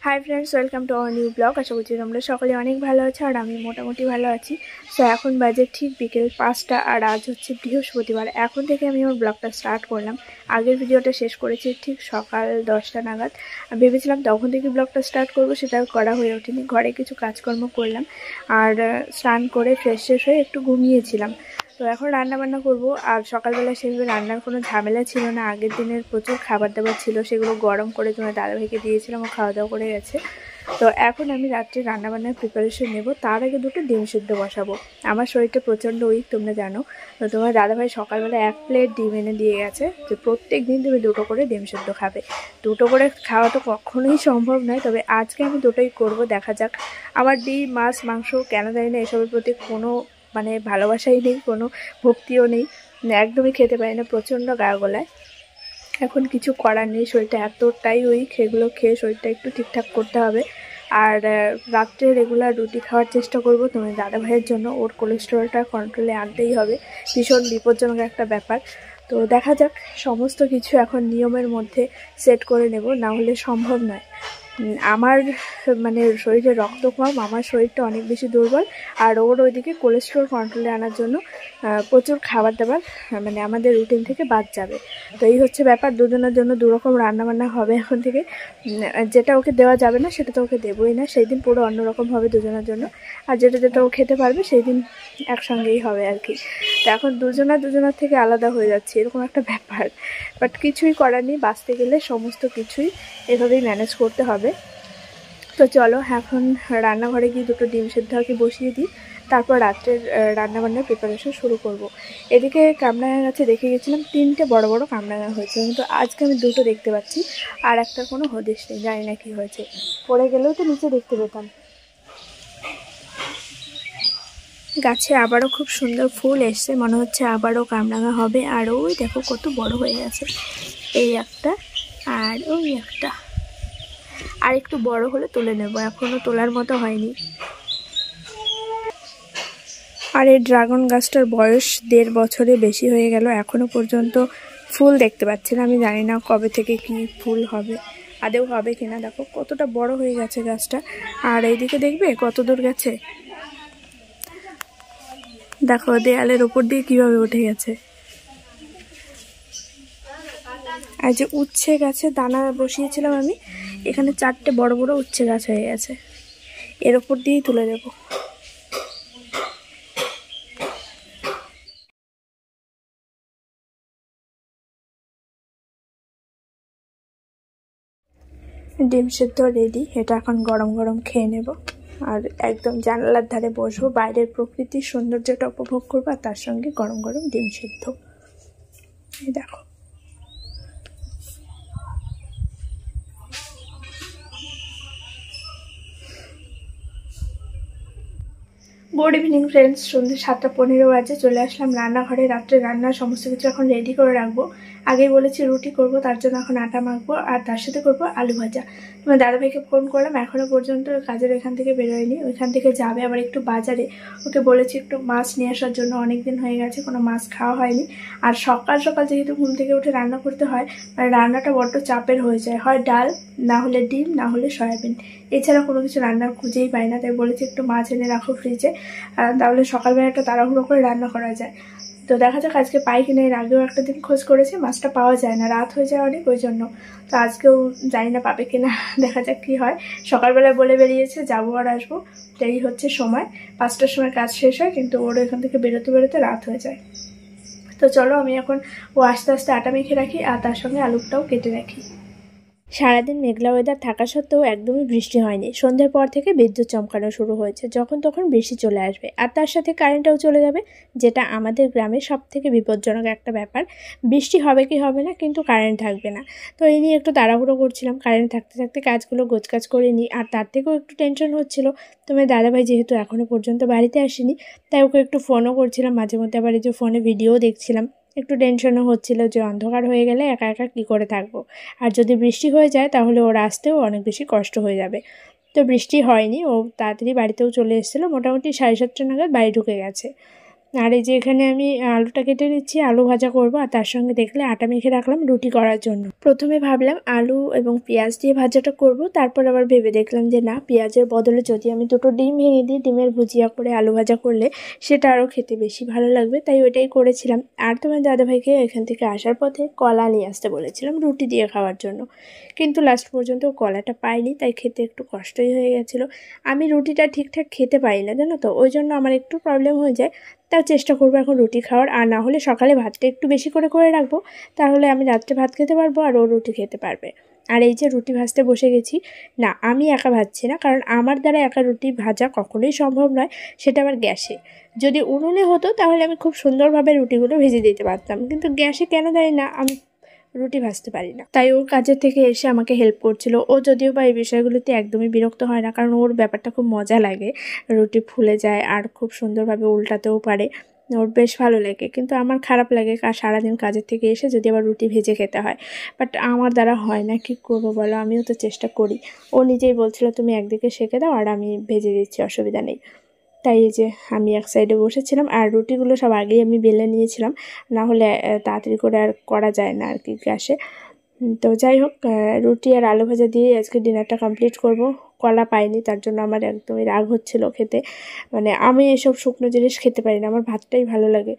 High friends, welcome to our new blog. আশা করছি তোমরা সকলে অনেক ভালো আছো আর আমি মোটামুটি ভালো আছি। সো এখন বাজে ঠিক বিকেল 5টা আর আজ হচ্ছে বৃহস্পতিবার। এখন থেকে আমি আমার ব্লগটা স্টার্ট করলাম। আগের ভিডিওটা শেষ করেছি ঠিক সকাল 10টা নাগাদ। ভেবেছিলাম তখন থেকে ব্লগটা স্টার্ট করবো, সেটা করা হয়ে ওঠেনি। ঘরে কিছু কাজকর্ম করলাম আর স্নান করে ফ্রেশ হয়ে একটু ঘুমিয়েছিলাম। তো এখন রান্না বান্না করবো। আর সকালবেলা সেভাবে রান্নার কোনো ঝামেলা ছিল না। আগের দিনের প্রচুর খাবার দাবার ছিল, সেগুলো গরম করে তোমার দাদাভাইকে দিয়েছিলাম, ও খাওয়া দাওয়া করে গেছে। তো এখন আমি রাত্রে রান্নাবান্নার প্রিপারেশন নেব। তার আগে দুটো ডিম সিদ্ধ বসাবো। আমার শরীরটা প্রচণ্ড উইক, তোমরা জানো। তো তোমার দাদাভাই সকালবেলা 1 প্লেট ডিম এনে দিয়ে গেছে যে প্রত্যেক দিন তুমি 2টো করে ডিম সিদ্ধ খাবে। 2টো করে খাওয়া তো কখনোই সম্ভব নয়, তবে আজকে আমি 2টোই করবো। দেখা যাক। আমার ডিম মাছ মাংস কেন জানি না এসবের প্রতি কোনো ভালোবাসাই নেই, কোনো ভক্তিও নেই, একদমই খেতে পারি না, প্রচণ্ড গা গলায়। এখন কিছু করার নেই, শরীরটা এতটাই উইক, এগুলো খেয়ে শরীরটা একটু ঠিকঠাক করতে হবে। আর রাত্রে রেগুলার রুটি খাওয়ার চেষ্টা করব তোমার দাদা ভাইয়ের জন্য। ওর কোলেস্টেরলটা কন্ট্রোলে আনতেই হবে, ভীষণ বিপজ্জনক একটা ব্যাপার। তো দেখা যাক, সমস্ত কিছু এখন নিয়মের মধ্যে সেট করে নেব, না হলে সম্ভব নয়। আমার শরীরে রক্ত কম, আমার শরীরটা অনেক বেশি দুর্বল। আর ওর ওইদিকে কোলেস্ট্রল কন্ট্রোলে আনার জন্য প্রচুর খাবার দাবার আমাদের রুটিন থেকে বাদ যাবে। তো এই হচ্ছে ব্যাপার। দুজনের জন্য দুরকম রান্নাবান্না হবে এখন থেকে। যেটা ওকে দেওয়া যাবে না সেটা তো ওকে দেবই না, সেই দিন পুরো অন্যরকম হবে দুজনের জন্য। আর যেটা ও খেতে পারবে সেই দিন একসঙ্গেই হবে আর কি। তো এখন দুজনের থেকে আলাদা হয়ে যাচ্ছে, এরকম একটা ব্যাপার। বাট কিছুই করার নেই, বাঁচতে গেলে সমস্ত কিছুই এভাবেই ম্যানেজ করতে হবে। তো চলো এখন রান্নাঘরে গিয়ে দুটো ডিম সেদ্ধ আর কি বসিয়ে দিই, তারপর রাত্রের রান্নাবান্নার প্রিপারেশন শুরু করব। এদিকে কামরাঙা গাছে দেখে গেছিলাম 3টে বড় বড় কামরাঙা হয়েছে, কিন্তু আজকে আমি 2টো দেখতে পাচ্ছি। আর একটার কোনো হদিশ নেই, জানি না কী হয়েছে। পড়ে গেলেও তো নিচে দেখতে পেতাম। গাছে আবারও খুব সুন্দর ফুল এসছে, মনে হচ্ছে আবারও কামরাঙা হবে। আর ওই দেখো কত বড় হয়ে গেছে, এই একটা আর ওই একটা। আর একটু বড় হলে তুলে নেব, এখনো তোলার মতো হয়নি। আর এই ড্রাগন গাছটার বয়স 1.5 বছরের বেশি হয়ে গেল, এখনো পর্যন্ত ফুল দেখতে পাচ্ছি না। আমি জানি না কবে থেকে কি ফুল হবে, আদেও হবে কিনা। দেখো কতটা বড় হয়ে গেছে গাছটা। আর এইদিকে দেখবে কত দূর গেছে, দেখো দেয়ালের উপর দিয়ে কিভাবে উঠে গেছে। আর যে উচ্ছে গাছে দানা বসিয়েছিলাম আমি, এখানে 4টে বড় বড় উচ্ছে গাছ হয়ে গেছে, এর উপর দিয়েই তুলে দেবো। ডিম সেদ্ধ রেডি, এটা এখন গরম গরম খেয়ে নেব। আর একদম জানালার ধারে বসবো, বাইরের প্রকৃতির সৌন্দর্যটা উপভোগ করবো, আর তার সঙ্গে গরম গরম ডিম সেদ্ধ। এই দেখো। গুড ইভিনিং ফ্রেন্ডস, সন্ধ্যে 7:15 বাজে। চলে আসলাম রান্নাঘরে। রাত্রে রান্নার সমস্ত কিছু এখন রেডি করে রাখবো। আগেই বলেছি রুটি করব, তার জন্য এখন আটা মাখবো, আর তার সাথে করবো আলু ভাজা। তোমার দাদাভাইকে ফোন করলাম, এখনো পর্যন্ত কাজের এখান থেকে বেরোয়নি, ওইখান থেকে যাবে আবার একটু বাজারে। ওকে বলেছি একটু মাছ নিয়ে আসার জন্য, অনেকদিন হয়ে গেছে কোনো মাছ খাওয়া হয়নি। আর সকাল সকাল যেহেতু ঘুম থেকে উঠে রান্না করতে হয়, রান্নাটা বড্ড চাপের হয়ে যায়। হয় ডাল, না হলে ডিম, না হলে সয়াবিন, এছাড়া কোনো কিছু রান্নার খুঁজেই পাই না। তাই বলেছি একটু মাছ এনে রাখো ফ্রিজে, তাহলে সকালবেলা একটা তাড়াহুড়ো করে রান্না করা যায়। তো দেখা যাক আজকে পাই কিনা। এর আগেও একটা দিন খোঁজ করেছি, মাছটা পাওয়া যায় না, রাত হয়ে যায় অনেক, ওই জন্য। তো আজকেও জানি না পাবে কিনা, দেখা যাক কি হয়। সকালবেলায় বলে বেরিয়েছে যাবো আর আসবো, এই হচ্ছে সময়। 5টার সময় কাজ শেষ হয়, কিন্তু ওর এখান থেকে বেরোতে রাত হয়ে যায়। তো চলো আমি এখন ও আস্তে আস্তে আটা মেখে রাখি, আর তার সঙ্গে আলুটাও কেটে রাখি। সারাদিন মেঘলা ওয়েদার থাকা সত্ত্বেও একদমই বৃষ্টি হয়নি। সন্ধ্যের পর থেকে বিদ্যুৎ চমকানো শুরু হয়েছে, যখন তখন বৃষ্টি চলে আসবে, আর তার সাথে কারেন্টটাও চলে যাবে, যেটা আমাদের গ্রামের সব থেকে বিপজ্জনক একটা ব্যাপার। বৃষ্টি হবে কি হবে না, কিন্তু কারেন্ট থাকবে না। তো এই নিয়ে একটু তাড়াহুড়ো করছিলাম, কারেন্ট থাকতে থাকতে কাজগুলো গোছকাজ করে নিই। আর তার থেকেও একটু টেনশন হচ্ছিল, তোমার দাদাভাই যেহেতু এখনও পর্যন্ত বাড়িতে আসেনি, তাই ওকে একটু ফোনও করছিলাম মাঝে মধ্যে, আবার এই যে ফোনে ভিডিও দেখছিলাম। একটু টেনশনও হচ্ছিল যে অন্ধকার হয়ে গেলে একা একা কী করে থাকবো, আর যদি বৃষ্টি হয়ে যায় তাহলে ওর আসতেও অনেক বেশি কষ্ট হয়ে যাবে। তো বৃষ্টি হয়নি, ও তাড়াতাড়ি বাড়িতেও চলে এসেছিলো, মোটামুটি 7:30 নাগাদ বাড়ি ঢুকে গেছে। আর এই যে এখানে আমি আলুটা কেটে নিচ্ছি, আলু ভাজা করব। আর তার সঙ্গে দেখলে আটা মেখে রাখলাম রুটি করার জন্য। প্রথমে ভাবলাম আলু এবং পেঁয়াজ দিয়ে ভাজাটা করব, তারপর আবার ভেবে দেখলাম যে না, পেঁয়াজের বদলে যদি আমি দুটো ডিম ভেঙে দিই, ডিমের ভুজিয়া করে আলু ভাজা করলে সেটা আরও খেতে বেশি ভালো লাগবে, তাই ওইটাই করেছিলাম। আর তোমার দাদাভাইকে এখান থেকে আসার পথে কলা নিয়ে আসতে বলেছিলাম রুটি দিয়ে খাওয়ার জন্য, কিন্তু লাস্ট পর্যন্ত কলাটা পাইনি, তাই খেতে একটু কষ্টই হয়ে গেছিলো। আমি রুটিটা ঠিকঠাক খেতে পারি না জানো তো, ওই জন্য আমার একটু প্রবলেম হয়ে যায়। তাও চেষ্টা করবো এখন রুটি খাওয়ার, আর না হলে সকালে ভাতটা একটু বেশি করে করে রাখবো, তাহলে আমি রাত্রে ভাত খেতে পারবো আর ও রুটি খেতে পারবে। আর এই যে রুটি ভাজতে বসে গেছি, না আমি একা ভাজছি না, কারণ আমার দ্বারা একা রুটি ভাজা কখনোই সম্ভব নয়, সেটা আবার গ্যাসে। যদি উনুনে হতো তাহলে আমি খুব সুন্দরভাবে রুটিগুলো ভেজে দিতে পারতাম, কিন্তু গ্যাসে কেন জানি না আমি রুটি ভাজতে পারি না। তাই ও কাজের থেকে এসে আমাকে হেল্প করছিল। ও যদিও বা এই বিষয়গুলোতে একদমই বিরক্ত হয় না, কারণ ওর ব্যাপারটা খুব মজা লাগে, রুটি ফুলে যায় আর খুব সুন্দরভাবে উল্টাতেও পারে, ওর বেশ ভালো লাগে। কিন্তু আমার খারাপ লাগে সারাদিন কাজের থেকে এসে যদি আবার রুটি ভেজে খেতে হয়, বাট আমার দ্বারা হয় না, কী করবো বলো, আমিও তো চেষ্টা করি। ও নিজেই বলছিল তুমি একদিকে সেঁকে দাও আর আমি ভেজে দিচ্ছি, অসুবিধা নেই। তাই এই যে আমি এক সাইডে বসেছিলাম, আর রুটিগুলো সব আগেই আমি বেলে নিয়েছিলাম, না হলে তাড়াতাড়ি করে আর করা যায় না আর কি গ্যাসে। তো যাই হোক, রুটি আর আলু ভাজা দিয়ে আজকে ডিনারটা কমপ্লিট করব। কলা পাইনি, তার জন্য আমার একদমই রাগ হচ্ছিল খেতে। মানে আমি এসব শুকনো জিনিস খেতে পারি না, আমার ভাতটাই ভালো লাগে,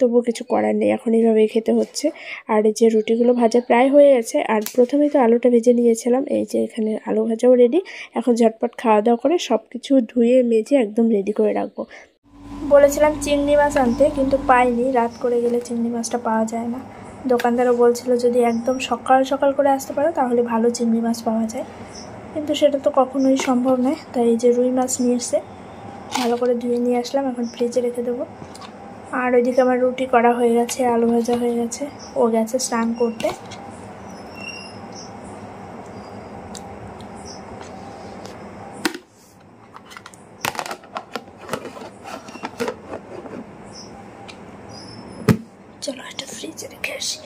তবুও কিছু করার নেই, এখন এইভাবেই খেতে হচ্ছে। আর এই যে রুটিগুলো ভাজা প্রায় হয়ে গেছে, আর প্রথমেই তো আলুটা ভেজে নিয়েছিলাম, এই যে এখানে আলু ভাজাও রেডি। এখন ঝটপট খাওয়া দাওয়া করে সব কিছু ধুয়ে মেজে একদম রেডি করে রাখবো। বলেছিলাম চিংড়ি মাছ আনতে, কিন্তু পাইনি, রাত করে গেলে চিংড়ি মাছটা পাওয়া যায় না। দোকানদারও বলছিল যদি একদম সকাল সকাল করে আসতে পারো তাহলে ভালো চিংড়ি মাছ পাওয়া যায়, কিন্তু সেটা তো কখনোই সম্ভব নয়। তাই এই যে রুই মাছ নিয়ে এসে ভালো করে ধুয়ে নিয়ে আসলাম, এখন ফ্রিজে রেখে দেবো। আর ওইদিকে আমার রুটি করা হয়ে গেছে, আলু ভাজা হয়ে গেছে, ও গেছে স্নান করতে। চলো একটা ফ্রিজে রেখে আসি।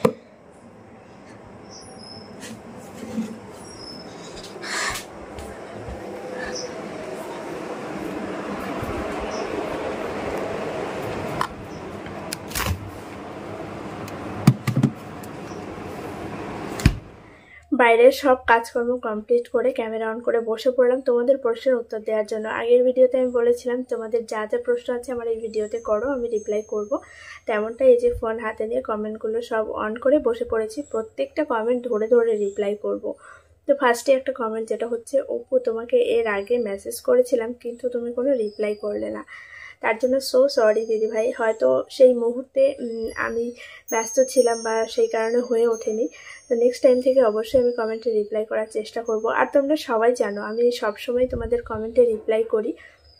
বাইরের সব কাজকর্ম কমপ্লিট করে ক্যামেরা অন করে বসে পড়লাম তোমাদের প্রশ্নের উত্তর দেওয়ার জন্য। আগের ভিডিওতে আমি বলেছিলাম তোমাদের যা যা প্রশ্ন আছে আমার এই ভিডিওতে করো, আমি রিপ্লাই করব। তেমনটা এই যে ফোন হাতে নিয়ে কমেন্টগুলো সব অন করে বসে পড়েছি, প্রত্যেকটা কমেন্ট ধরে ধরে রিপ্লাই করব। তো ফার্স্টে একটা কমেন্ট যেটা হচ্ছে, অপু তোমাকে এর আগে মেসেজ করেছিলাম কিন্তু তুমি কোনো রিপ্লাই করলে না, তার জন্য সো সরি দিদিভাই, হয়তো সেই মুহূর্তে আমি ব্যস্ত ছিলাম বা সেই কারণে হয়ে ওঠেনি। তো নেক্সট টাইম থেকে অবশ্যই আমি কমেন্টে রিপ্লাই করার চেষ্টা করব। আর তোমরা সবাই জানো আমি সবসময় তোমাদের কমেন্টে রিপ্লাই করি,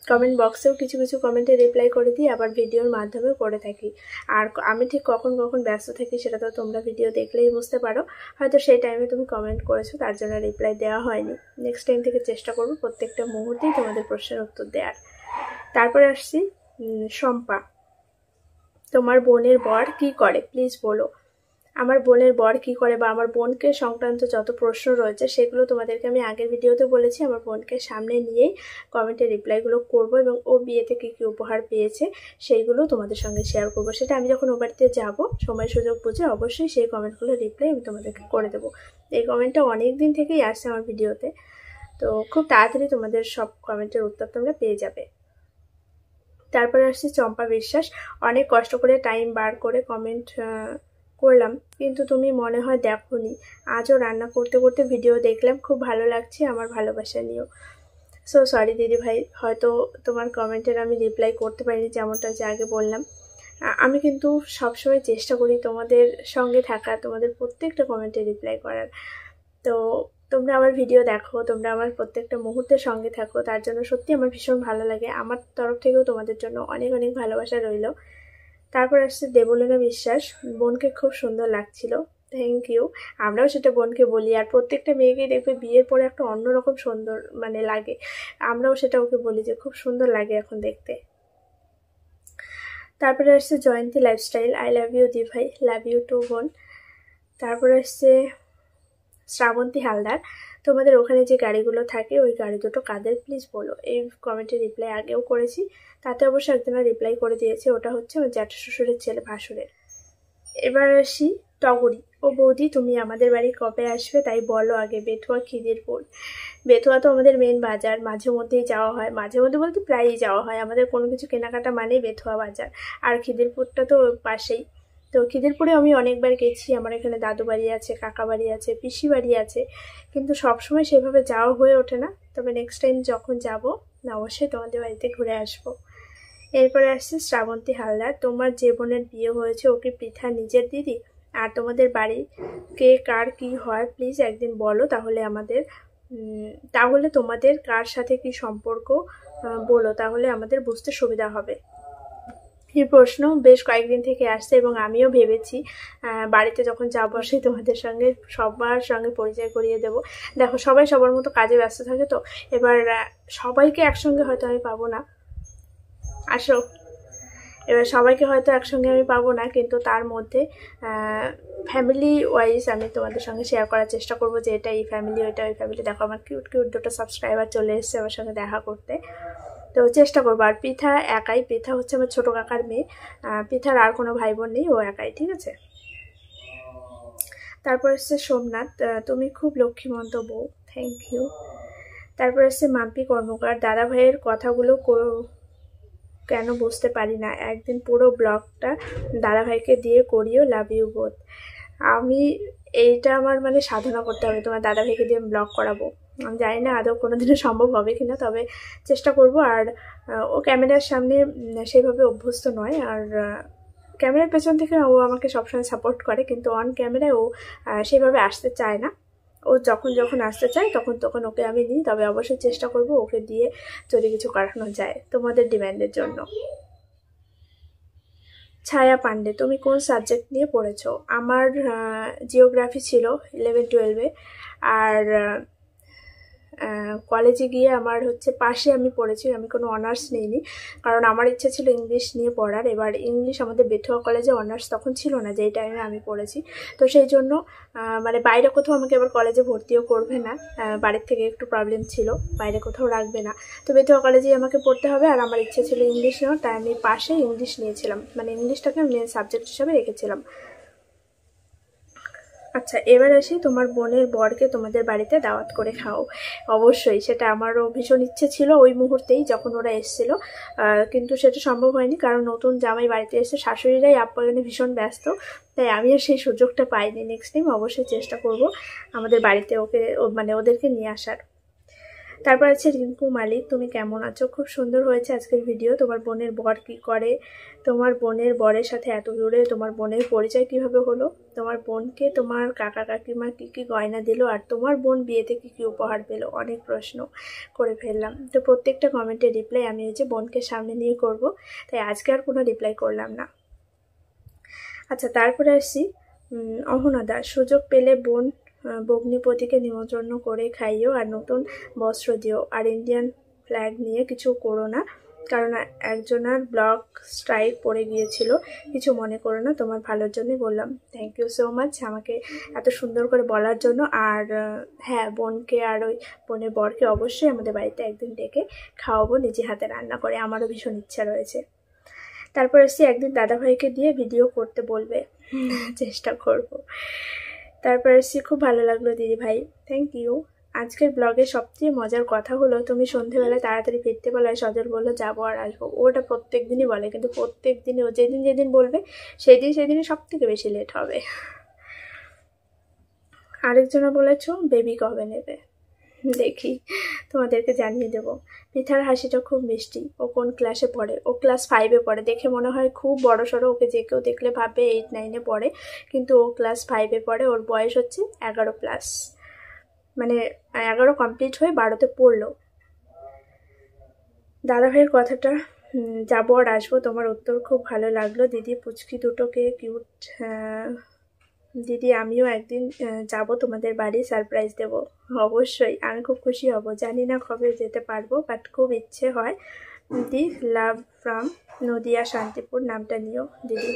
কমেন্ট বক্সেও কিছু কিছু কমেন্টে রিপ্লাই করে দিই, আবার ভিডিওর মাধ্যমেও করে থাকি। আর আমি ঠিক কখন কখন ব্যস্ত থাকি সেটা তো তোমরা ভিডিও দেখলেই বুঝতে পারো, হয়তো সেই টাইমে তুমি কমেন্ট করেছো তার জন্য রিপ্লাই দেওয়া হয়নি। নেক্সট টাইম থেকে চেষ্টা করবো প্রত্যেকটা মুহূর্তেই তোমাদের প্রশ্নের উত্তর দেওয়ার। তারপরে আসছি শম্পা, তোমার বোনের বর কি করে প্লিজ বলো। আমার বোনের বর কি করে বা আমার বোনকে সংক্রান্ত যত প্রশ্ন রয়েছে সেগুলো তোমাদেরকে আমি আগের ভিডিওতে বলেছি, আমার বোনকে সামনে নিয়েই কমেন্টে রিপ্লাইগুলো করব, এবং ও বিয়েতে কী কী উপহার পেয়েছে সেইগুলো তোমাদের সঙ্গে শেয়ার করব। সেটা আমি যখন ও বাড়িতে যাবো সময় সুযোগ বুঝে অবশ্যই সেই কমেন্টগুলো রিপ্লাই আমি তোমাদেরকে করে দেবো। এই কমেন্টটা অনেক দিন থেকেই আসছে আমার ভিডিওতে, তো খুব তাড়াতাড়ি তোমাদের সব কমেন্টের উত্তর তোমরা পেয়ে যাবে। তারপরে আসছি চম্পা বিশ্বাস, অনেক কষ্ট করে টাইম বার করে কমেন্ট করলাম কিন্তু তুমি মনে হয় দেখোনি, আজও রান্না করতে করতে ভিডিও দেখলাম, খুব ভালো লাগছে, আমার ভালোবাসা নিও। সো সরি দিদি ভাই, হয়তো তোমার কমেন্টের আমি রিপ্লাই করতে পারিনি, যেমনটা যে আগে বললাম। আমি কিন্তু সবসময় চেষ্টা করি তোমাদের সঙ্গে থাকা, তোমাদের প্রত্যেকটা কমেন্টে রিপ্লাই করার। তো তোমরা আমার ভিডিও দেখো, তোমরা আমার প্রত্যেকটা মুহূর্তের সঙ্গে থাকো, তার জন্য সত্যি আমার ভীষণ ভালো লাগে। আমার তরফ থেকেও তোমাদের জন্য অনেক অনেক ভালোবাসা রইল। তারপর আসছে দেবলীনা বিশ্বাস, বোনকে খুব সুন্দর লাগছিল, থ্যাংক ইউ। আমরাও সেটা বোনকে বলি, আর প্রত্যেকটা মেয়েকেই দেখবে বিয়ের পরে একটা অন্যরকম সুন্দর মানে লাগে, আমরাও সেটা ওকে বলি যে খুব সুন্দর লাগে এখন দেখতে। তারপরে আসছে জয়ন্তী লাইফস্টাইল, আই লাভ ইউ দি ভাই, লাভ ইউ টু বোন। তারপরে আসছে শ্রাবন্তী হালদার। তোমাদের ওখানে যে গাড়িগুলো থাকে ওই গাড়ি দুটো কাদের প্লিজ বলো। এই কমেন্টে রিপ্লাই আগেও করেছি, তাতে অবশ্য একজনের রিপ্লাই করে দিয়েছে, ওটা হচ্ছে আমার জ্যাঠা শ্বশুরের ছেলে ভাসুরের। এবার আসি টগরি। ও বৌদি তুমি আমাদের বাড়ি কবে আসবে তাই বলো আগে। বেথুয়া খিদিরপুর। বেথুয়া তো আমাদের মেন বাজার, মাঝে মধ্যেই যাওয়া হয়, মাঝে মধ্যে বলতে প্রায়ই যাওয়া হয়। আমাদের কোনো কিছু কেনাকাটা মানেই বেথুয়া বাজার। আর খিদিরপুরটা তো পাশেই। তো খিদিরপুরে আমি অনেকবার গেছি, আমার এখানে দাদু বাড়ি আছে, কাকা বাড়ি আছে, পিসি বাড়ি আছে, কিন্তু সবসময় সেভাবে যাওয়া হয়ে ওঠে না। তবে নেক্সট টাইম যখন যাব অবশ্যই তোমাদের বাড়িতে ঘুরে আসবো। এরপরে আসছে শ্রাবন্তী হালদার। তোমার যে বোনের বিয়ে হয়েছে ও কি পৃথা নিজের দিদি? আর তোমাদের বাড়ি কে কার কি হয় প্লিজ একদিন বলো, তাহলে তোমাদের কার সাথে কি সম্পর্ক বলো, তাহলে আমাদের বুঝতে সুবিধা হবে। এই প্রশ্ন বেশ কয়েকদিন থেকে আসছে এবং আমিও ভেবেছি বাড়িতে যখন যাবো সেই তোমাদের সঙ্গে সবার সঙ্গে পরিচয় করিয়ে দেব। দেখো সবাই সবার মতো কাজে ব্যস্ত থাকে, তো এবার সবাইকে একসঙ্গে হয়তো আমি পাবো না। আসো, এবার সবাইকে হয়তো একসঙ্গে আমি পাবো না, কিন্তু তার মধ্যে ফ্যামিলি ওয়াইজ আমি তোমাদের সঙ্গে শেয়ার করার চেষ্টা করবো যে এটা এই ফ্যামিলি, ওইটা ওই ফ্যামিলি। দেখো আমার কিউট কিউট দুটো সাবস্ক্রাইবার চলে এসছে আমার সঙ্গে দেখা করতে, তো চেষ্টা করবো। আর পৃথা একাই, পৃথা হচ্ছে আমার ছোটো কাকার মেয়ে, পৃথার আর কোনো ভাই বোন নেই, ও একাই, ঠিক আছে। তারপর হচ্ছে সোমনাথ, তুমি খুব লক্ষ্মীমন্ত বউ, থ্যাংক ইউ। তারপর হচ্ছে মাম্পি কর্মকার, দাদা ভাইয়ের কথাগুলো কেন বুঝতে পারি না, একদিন পুরো ব্লগটা দাদাভাইকে দিয়ে করিও, লাভ ইউ বোথ। এইটা আমার মানে সাধনা করতে হবে, তোমার দাদাভাইকে দিয়ে আমি ব্লগ করাবো। আমি জানি না আদৌ কোনোদিনও সম্ভব হবে কিনা, তবে চেষ্টা করব। আর ও ক্যামেরার সামনে সেইভাবে অভ্যস্ত নয়, আর ক্যামেরার পেছন থেকে ও আমাকে সবসময় সাপোর্ট করে, কিন্তু অন ক্যামেরায় ও সেইভাবে আসতে চায় না। ও যখন আসতে চায় তখন ওকে আমি নিই, তবে অবশ্যই চেষ্টা করব ওকে দিয়ে যদি কিছু করানো যায় তোমাদের ডিমান্ডের জন্য। ছায়া পান্ডে, তুমি কোন সাবজেক্ট নিয়ে পড়েছো? আমার জিওগ্রাফি ছিল 11-12-এ, আর কলেজে গিয়ে আমার হচ্ছে পাশে আমি পড়েছি, আমি কোনো অনার্স নিইনি, কারণ আমার ইচ্ছা ছিল ইংলিশ নিয়ে পড়ার। এবার ইংলিশ আমাদের বেথুয়া কলেজে অনার্স তখন ছিল না যেই টাইমে আমি পড়েছি, তো সেই জন্য মানে বাইরে কোথাও আমাকে এবার কলেজে ভর্তিও করবে না, বাড়ির থেকে একটু প্রবলেম ছিল, বাইরে কোথাও রাখবে না, তো বেথুয়া কলেজেই আমাকে পড়তে হবে। আর আমার ইচ্ছা ছিল ইংলিশ নেওয়ার, তাই আমি পাশে ইংলিশ নিয়েছিলাম, মানে ইংলিশটাকে মেন সাবজেক্ট হিসাবে রেখেছিলাম। আচ্ছা, এবার আসি তোমার বোনের বরকে তোমাদের বাড়িতে দাওয়াত করে খাও। অবশ্যই, সেটা আমারও ভীষণ ইচ্ছে ছিল ওই মুহূর্তেই যখন ওরা এসেছিলো, কিন্তু সেটা সম্ভব হয়নি, কারণ নতুন জামাই বাড়িতে এসে শাশুড়িরাই আপ্যায়নে ভীষণ ব্যস্ত, তাই আমি আর সেই সুযোগটা পাইনি। নেক্সট টাইম অবশ্যই চেষ্টা করব আমাদের বাড়িতে মানে ওদেরকে নিয়ে আসার। তারপর আছে রিঙ্কু মালিক, তুমি কেমন আছো? খুব সুন্দর হয়েছে আজকের ভিডিও। তোমার বোনের বর কি করে? তোমার বোনের বরের সাথে এত দূরে তোমার বোনের পরিচয় কিভাবে হলো? তোমার বোনকে তোমার কাকা কাকিমা কি কি গয়না দিল? আর তোমার বোন বিয়েতে কি কি উপহার পেলো? অনেক প্রশ্ন করে ফেললাম, তো প্রত্যেকটা কমেন্টের রিপ্লাই আমি হচ্ছে বোনকে সামনে নিয়ে করব, তাই আজকে আর কোনো রিপ্লাই করলাম না। আচ্ছা, তারপরে আসছি অহনাদা, সুযোগ পেলে বোন ভগ্নিপতিকে নিমন্ত্রণ করে খাইও, আর নতুন বস্ত্র দিও, আর ইন্ডিয়ান ফ্ল্যাগ নিয়ে কিছু করো না, কারণ একজনের ব্লগ স্ট্রাইক পড়ে গিয়েছিল, কিছু মনে করো না, তোমার ভালোর জন্যই বললাম। থ্যাংক ইউ সো মাচ আমাকে এত সুন্দর করে বলার জন্য। আর হ্যাঁ, বোনকে আর ওই বোনের বরকে অবশ্যই আমাদের বাড়িতে একদিন ডেকে খাওয়াবো, নিজে হাতে রান্না করে, আমারও ভীষণ ইচ্ছা রয়েছে। তারপর এসে একদিন দাদাভাইকে দিয়ে ভিডিও করতে বলবে, চেষ্টা করব। তারপর এসে খুব ভালো লাগলো দিদি ভাই, থ্যাংক ইউ। আজকের ব্লগে সবচেয়ে মজার কথা হলো তুমি সন্ধেবেলায় তাড়াতাড়ি ফিরতে বলায় সজল বললো যাবো আর আসবো। ওটা প্রত্যেক দিনই বলে, কিন্তু প্রত্যেক দিনই ও যেদিন বলবে সেদিনই সব থেকে বেশি লেট হবে। আরেকজনে বলেছ বেবি কবে নেবে, দেখি তোমাদেরকে জানিয়ে দেব। পৃথার হাসিটা খুব মিষ্টি। ও কোন ক্লাসে পড়ে? ও ক্লাস 5-এ পড়ে। দেখে মনে হয় খুব বড় সড়ো, ওকে যে কেউ দেখলে ভাববে 8-9-এ পড়ে, কিন্তু ও ক্লাস 5-এ পড়ে। ওর বয়স হচ্ছে 11+, মানে 11 কমপ্লিট হয়ে 12-তে পড়লো। দাদাভাইয়ের কথাটা যাবো আর আসবো, তোমার উত্তর খুব ভালো লাগলো দিদি। পুচকি দুটোকে কিউট দিদি, আমিও একদিন যাব তোমাদের বাড়ি, সারপ্রাইজ দেব। অবশ্যই, আমি খুব খুশি হব। জানি না কবে যেতে পারবো, বাট খুব ইচ্ছে হয়। দিদি, লাভ ফ্রম নদিয়া শান্তিপুর, নামটা নিও দিদি।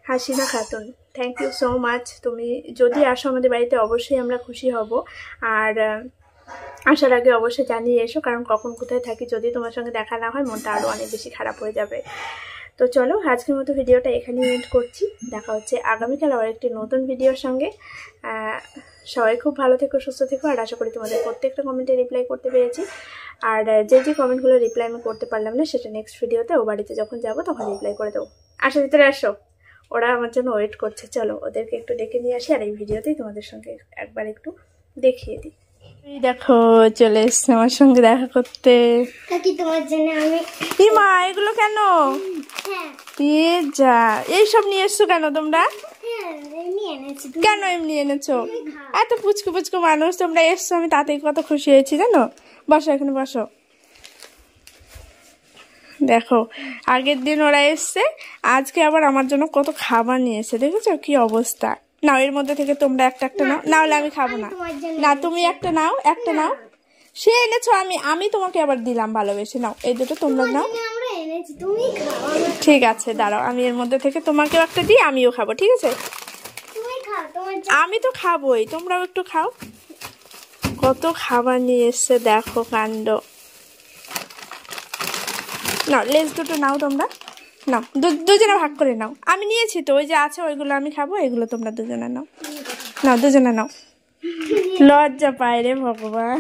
Hasina Khatun, thank you so much. তুমি যদি আসো আমাদের বাড়িতে অবশ্যই আমরা খুশি হব। আর আসার আগে অবশ্যই জানিয়ে এসো, কারণ কখন কোথায় থাকি যদি তোমার সঙ্গে দেখা না হয় মনটা আরও অনেক বেশি খারাপ হয়ে যাবে। তো চলো আজকের মতো ভিডিওটা এখানেই এন্ড করছি। দেখা হচ্ছে আগামীকাল আবার একটি নতুন ভিডিওর সঙ্গে। সবাই খুব ভালো থেকো, সুস্থ থেকো। আর আশা করি তোমাদের প্রত্যেকটা কমেন্টে রিপ্লাই করতে পেরেছি। আর যে কমেন্টগুলো রিপ্লাই আমি করতে পারলাম না সেটা নেক্সট ভিডিওতে ও বাড়িতে যখন যাবো তখন রিপ্লাই করে দেবো। আসো, ভিতরে আসো, ওরা আমার জন্য ওয়েট করছে। চলো ওদেরকে একটু ডেকে নিয়ে আসি, আর এই ভিডিওতেই তোমাদের সঙ্গে একবার একটু দেখিয়ে দিই। দেখো চলে এসছে আমার সঙ্গে দেখা করতে। তোমার জন্য আমি মা এগুলো কেন যা এইসব নিয়ে এসছো কেন তোমরা? কেন এমনি এনেছো? এত পুচকু পুচকু মানুষ তোমরা এসছো, আমি তাতেই কত খুশি হয়েছি জানো। বসো, এখানে বসো। দেখো আগের দিন ওরা এসছে, আজকে আবার আমার জন্য কত খাবার নিয়ে এসে, দেখেছো কি অবস্থা। নাও এর মধ্যে থেকে তোমরা একটা একটা নাও, না হলে আমি খাবো না। না তুমি একটা নাও, একটা নাও। সে এনেছো, আমি তোমাকে আবার দিলাম ভালোবেসে। নাও এই দুটো তোমরা নাও। ঠিক আছে দাঁড়াও, আমি এর মধ্যে থেকে তোমাকেও একটা দিই, আমিও খাবো, ঠিক আছে? আমি তো খাবোই, তোমরাও একটু খাও। কত খাবার নিয়ে এসছে দেখো, কাণ্ড। নাও লেজ দুটো নাও তোমরা, নাও দুজনে ভাগ করে নাও। আমি নিয়েছি তো, ওই যে আছে ওইগুলো আমি খাবো, এগুলো তোমরা দুজনে নাও। নাও দুজনে নাও। লজ্জা পায় রে ভগবান।